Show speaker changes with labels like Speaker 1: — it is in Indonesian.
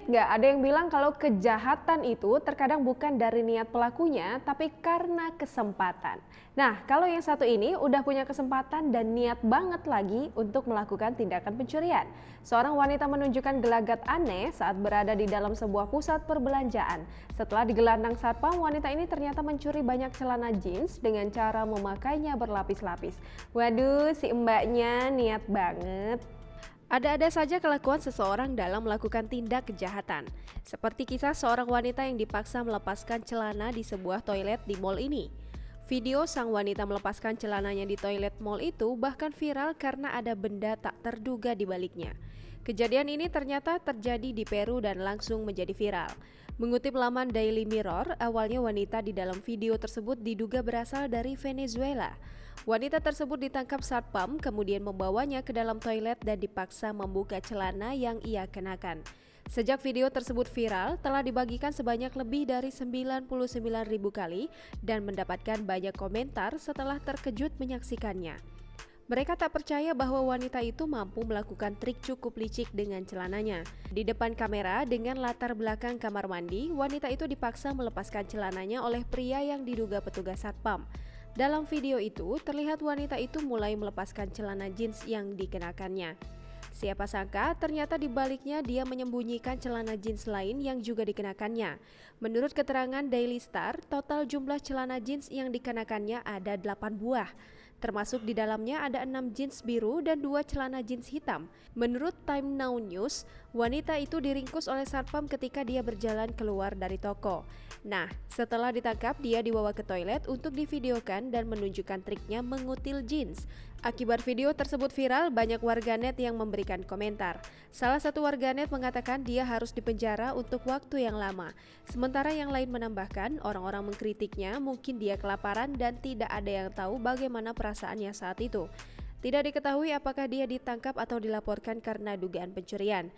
Speaker 1: Ingat nggak, ada yang bilang kalau kejahatan itu terkadang bukan dari niat pelakunya, tapi karena kesempatan. Nah, kalau yang satu ini udah punya kesempatan dan niat banget lagi untuk melakukan tindakan pencurian. Seorang wanita menunjukkan gelagat aneh saat berada di dalam sebuah pusat perbelanjaan. Setelah digelandang satpam, wanita ini ternyata mencuri banyak celana jeans dengan cara memakainya berlapis-lapis. Waduh, si mbaknya niat banget. Ada-ada saja kelakuan seseorang dalam melakukan tindak kejahatan. Seperti kisah seorang wanita yang dipaksa melepaskan celana di sebuah toilet di mal ini. Video sang wanita melepaskan celananya di toilet mal itu bahkan viral karena ada benda tak terduga di baliknya. Kejadian ini ternyata terjadi di Peru dan langsung menjadi viral. Mengutip laman Daily Mirror, awalnya wanita di dalam video tersebut diduga berasal dari Venezuela. Wanita tersebut ditangkap satpam, kemudian membawanya ke dalam toilet dan dipaksa membuka celana yang ia kenakan. Sejak video tersebut viral, telah dibagikan sebanyak lebih dari 99.000 kali dan mendapatkan banyak komentar setelah terkejut menyaksikannya. Mereka tak percaya bahwa wanita itu mampu melakukan trik cukup licik dengan celananya. Di depan kamera dengan latar belakang kamar mandi, wanita itu dipaksa melepaskan celananya oleh pria yang diduga petugas satpam. Dalam video itu, terlihat wanita itu mulai melepaskan celana jeans yang dikenakannya. Siapa sangka, ternyata di baliknya dia menyembunyikan celana jeans lain yang juga dikenakannya. Menurut keterangan Daily Star, total jumlah celana jeans yang dikenakannya ada 8 buah. Termasuk di dalamnya ada 6 jeans biru dan 2 celana jeans hitam. Menurut Time Now News, wanita itu diringkus oleh satpam ketika dia berjalan keluar dari toko. Nah, setelah ditangkap, dia dibawa ke toilet untuk divideokan dan menunjukkan triknya mengutil jeans. Akibat video tersebut viral, banyak warganet yang memberikan komentar. Salah satu warganet mengatakan dia harus dipenjara untuk waktu yang lama. Sementara yang lain menambahkan, orang-orang mengkritiknya mungkin dia kelaparan dan tidak ada yang tahu bagaimana perasaannya saat itu. Tidak diketahui apakah dia ditangkap atau dilaporkan karena dugaan pencurian.